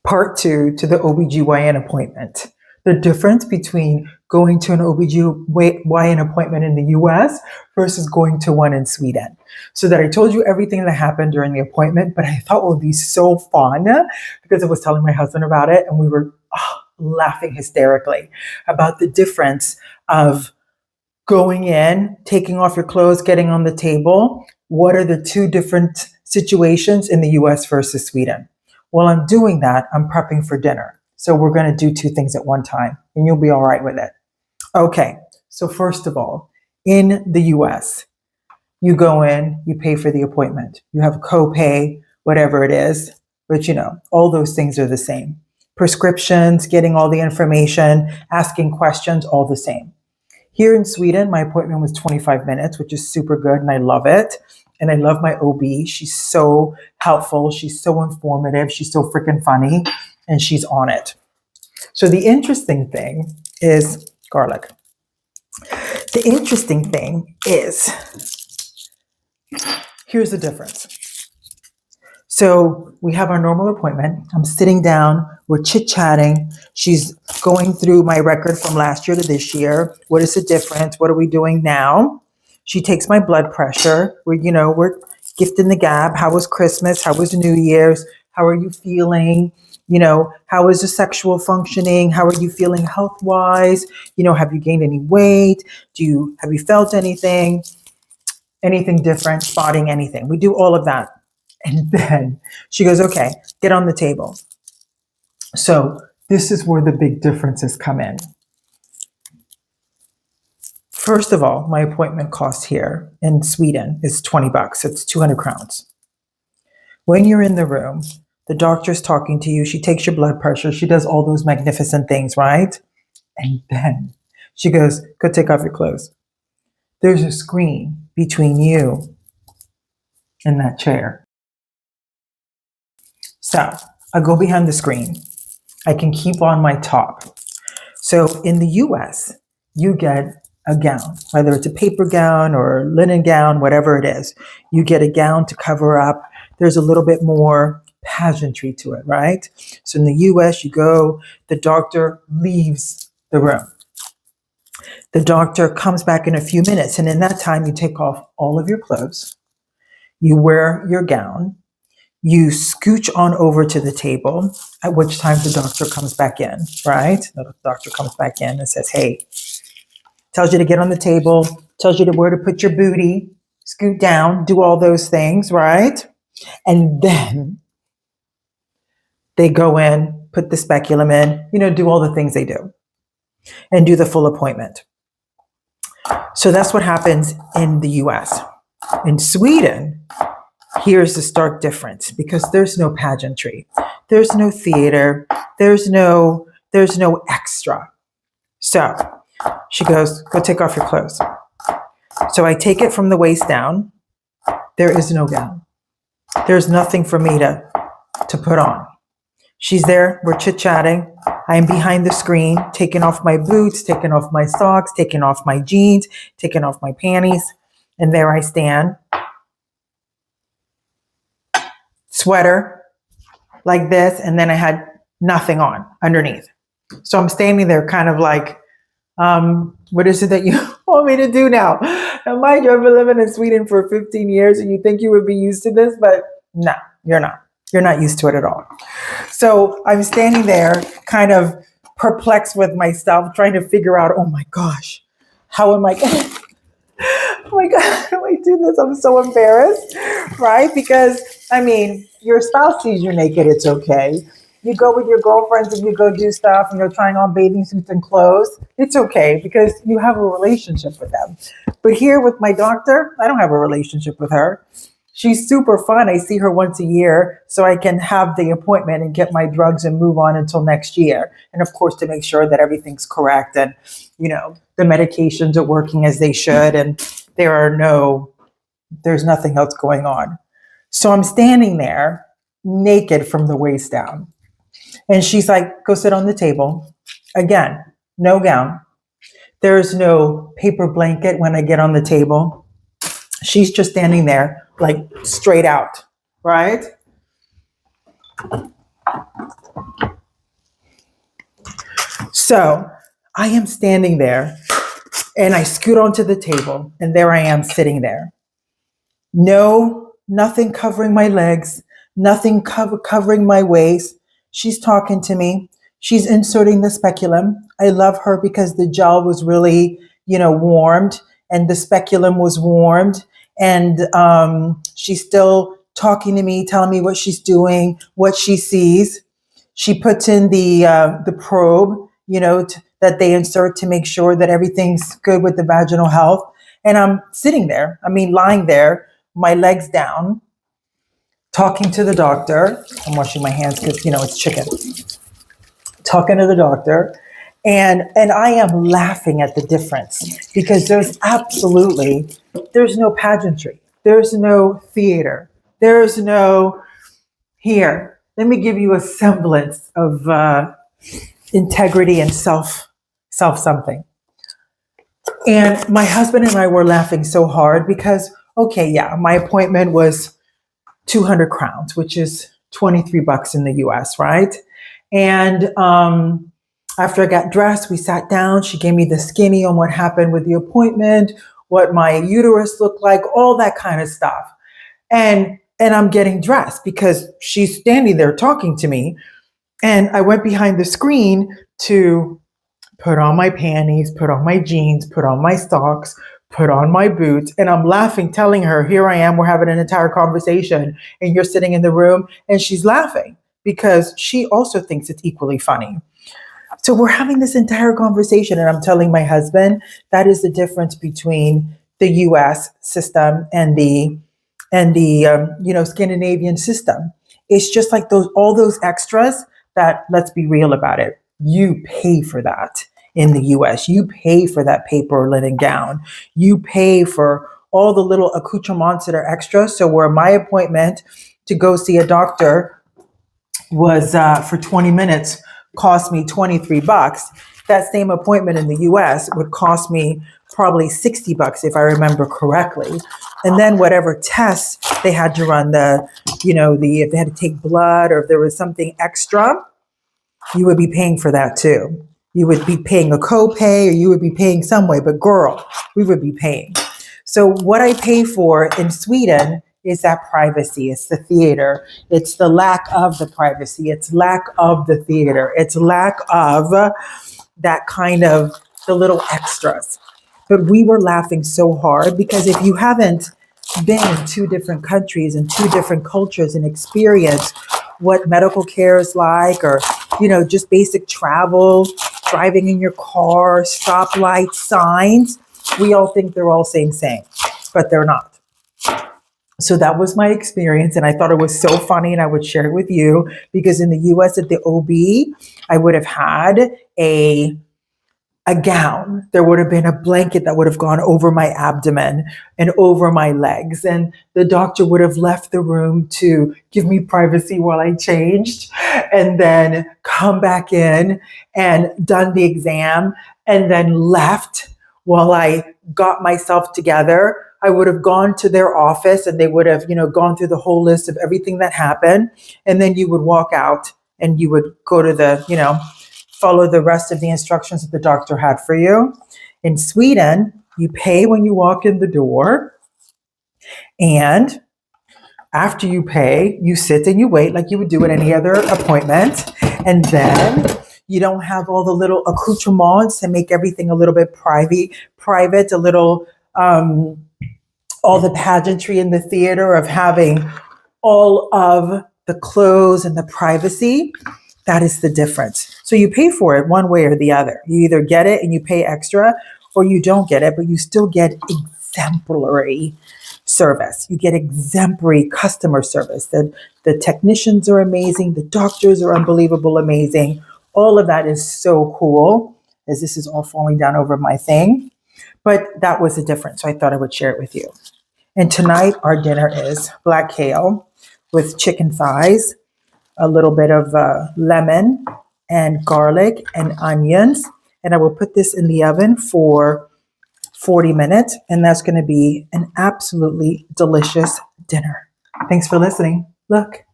Part 2 to the OB-GYN appointment. The difference between going to an OB-GYN appointment in the US versus going to one in Sweden. So that I told you everything that happened during the appointment, but I thought it would be so fun because I was telling my husband about it and we were laughing hysterically about the difference of going in, taking off your clothes, getting on the table. What are the two different situations in the US versus Sweden? While I'm doing that, I'm prepping for dinner. So we're going to do two things at one time and you'll be all right with it. Okay, so first of all, in the US, you go in, you pay for the appointment. You have a copay, whatever it is, but all those things are the same. Prescriptions, getting all the information, asking questions, all the same. Here in Sweden, my appointment was 25 minutes, which is super good and I love it. And I love my OB. She's so helpful. She's so informative. She's so freaking funny and she's on it. So the interesting thing is garlic. The interesting thing is, here's the difference. So we have our normal appointment. I'm sitting down. We're chit-chatting. She's going through my record from last year to this year. What is the difference? What are we doing now? She takes my blood pressure. We're gifting the gab. How was Christmas? How was New Year's? How are you feeling? How is the sexual functioning? How are you feeling health-wise? Have you gained any weight? Have you felt anything different, spotting anything? We do all of that. And then she goes, okay, get on the table. So this is where the big differences come in. First of all, my appointment cost here in Sweden is $20. It's 200 crowns. When you're in the room, the doctor's talking to you. She takes your blood pressure. She does all those magnificent things, right? And then she goes, go take off your clothes. There's a screen between you and that chair. So I go behind the screen. I can keep on my top. So in the US, you get a gown, whether it's a paper gown or linen gown, whatever it is. You get a gown to cover up. There's a little bit more pageantry to it, right? So in the US, you go, the doctor leaves the room. The doctor comes back in a few minutes, and in that time, you take off all of your clothes. You wear your gown. You scooch on over to the table, at which time the doctor comes back in, right? The doctor comes back in and says, hey, tells you to get on the table, tells you where to put your booty, scoot down, do all those things, right? And then they go in, put the speculum in, do all the things they do and do the full appointment. So that's what happens in the US. In Sweden, here's the stark difference because there's no pageantry. There's no theater. There's no extra. So she goes, go take off your clothes. So I take it from the waist down. There is no gown. There's nothing for me to put on. She's there. We're chit-chatting. I'm behind the screen, taking off my boots, taking off my socks, taking off my jeans, taking off my panties. And there I stand. Sweater like this. And then I had nothing on underneath. So I'm standing there kind of like, what is it that you want me to do now? And mind you, I've been living in Sweden for 15 years and you think you would be used to this, but no, you're not. You're not used to it at all. So I'm standing there kind of perplexed with myself, trying to figure out, oh my gosh, how am I how do I do this? I'm so embarrassed, right? Because, your spouse sees you naked, it's okay. You go with your girlfriends and you go do stuff and you're trying on bathing suits and clothes. It's okay because you have a relationship with them. But here with my doctor, I don't have a relationship with her. She's super fun. I see her once a year so I can have the appointment and get my drugs and move on until next year. And of course, to make sure that everything's correct and, the medications are working as they should and there's nothing else going on. So I'm standing there naked from the waist down. And she's like, go sit on the table. Again, no gown. There's no paper blanket when I get on the table. She's just standing there like straight out, right? So I am standing there and I scoot onto the table and there I am sitting there. No, nothing covering my legs, nothing covering my waist. She's talking to me. She's inserting the speculum. I love her because the gel was really, warmed and the speculum was warmed. And she's still talking to me, telling me what she's doing, what she sees. She puts in the probe, that they insert to make sure that everything's good with the vaginal health. And I'm sitting there, lying there, my legs down, talking to the doctor. I'm washing my hands because, it's chicken. Talking to the doctor. And I am laughing at the difference because there's no pageantry. There's no theater. There's no, here, let me give you a semblance of integrity and self something. And my husband and I were laughing so hard because, okay, yeah, my appointment was 200 crowns, which is $23 in the US, right? And after I got dressed, we sat down. She gave me the skinny on what happened with the appointment, what my uterus looked like, all that kind of stuff. And I'm getting dressed because she's standing there talking to me. And I went behind the screen to put on my panties, put on my jeans, put on my socks, put on my boots. And I'm laughing, telling her, here I am, we're having an entire conversation and you're sitting in the room. And she's laughing because she also thinks it's equally funny. So we're having this entire conversation and I'm telling my husband that is the difference between the US system and the Scandinavian system. It's just like all those extras that, let's be real about it, you pay for that in the US. You pay for that paper or linen gown. You pay for all the little accoutrements that are extra. So where my appointment to go see a doctor was for 20 minutes cost me $23, that same appointment in the US would cost me probably $60 if I remember correctly. And then whatever tests they had to run, if they had to take blood or if there was something extra, you would be paying for that too. You would be paying a copay or you would be paying some way, but girl, we would be paying. So what I pay for in Sweden is that privacy. It's the theater. It's the lack of the privacy. It's lack of the theater. It's lack of that kind of the little extras. But we were laughing so hard because if you haven't been in two different countries and two different cultures and experienced what medical care is like, or, just basic travel, driving in your car, stoplight signs, we all think they're all same, but they're not. So that was my experience. And I thought it was so funny and I would share it with you because in the US at the OB, I would have had a gown. There would have been a blanket that would have gone over my abdomen and over my legs. And the doctor would have left the room to give me privacy while I changed and then come back in and done the exam and then left while I got myself together. I would have gone to their office and they would have, gone through the whole list of everything that happened. And then you would walk out and you would go to the, follow the rest of the instructions that the doctor had for you. In Sweden, you pay when you walk in the door. And after you pay, you sit and you wait like you would do at any other appointment. And then you don't have all the little accoutrements to make everything a little bit private, a little, all the pageantry in the theater of having all of the clothes and the privacy. That is the difference. So you pay for it one way or the other. You either get it and you pay extra or you don't get it, but you still get exemplary service. You get exemplary customer service. The technicians are amazing. The doctors are unbelievable, amazing. All of that is so cool, as this is all falling down over my thing. But that was the difference. So I thought I would share it with you. And tonight our dinner is black kale with chicken thighs, a little bit of lemon and garlic and onions. And I will put this in the oven for 40 minutes. And that's going to be an absolutely delicious dinner. Thanks for listening. Look.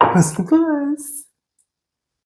Pussily Puss.